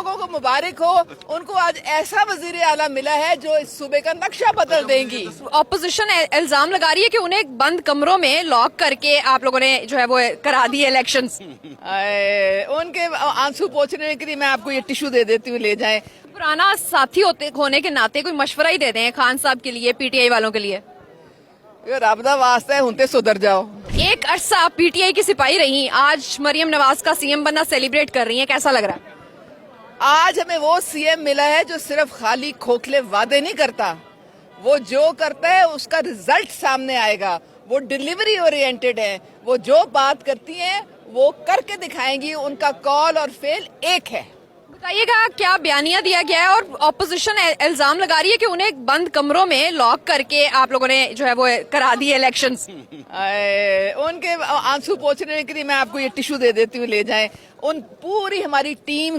लोगों को मुबारक हो, उनको आज ऐसा वजीर आला मिला है जो इस सूबे का नक्शा बदल देंगी। ऑपोजिशन इल्जाम लगा रही है कि उन्हें बंद कमरों में लॉक करके आप लोगों ने जो है वो करा दिए इलेक्शंस। उनके आंसू पोंछने के लिए मैं आपको ये टिश्यू दे देती हूँ, ले जाएं। पुराना साथी होने के नाते कोई मशवरा ही दे दें खान साहब के लिए, पीटीआई वालों के लिए। रब दा वास्ता है, हुंते सुधर जाओ। एक अरसा पीटीआई की सिपाही रही, आज मरियम नवाज का सीएम बनना सेलिब्रेट कर रही हैं, कैसा लग रहा है? आज हमें वो सीएम मिला है जो सिर्फ खाली खोखले वादे नहीं करता, वो जो करता है उसका रिजल्ट सामने आएगा। वो डिलीवरी ओरिएंटेड है, वो जो बात करती हैं वो करके दिखाएंगी, उनका कॉल और फेल एक है। बताइएगा क्या बयानिया दिया गया है और ऑपोजिशन इल्जाम लगा रही है कि उन्हें बंद कमरों में लॉक करके आप लोगों ने जो है वो करा दिए इलेक्शंस। उनके आंसू पोंछने के लिए मैं आपको ये टिश्यू दे देती हूँ, ले जाएं। उन पूरी हमारी टीम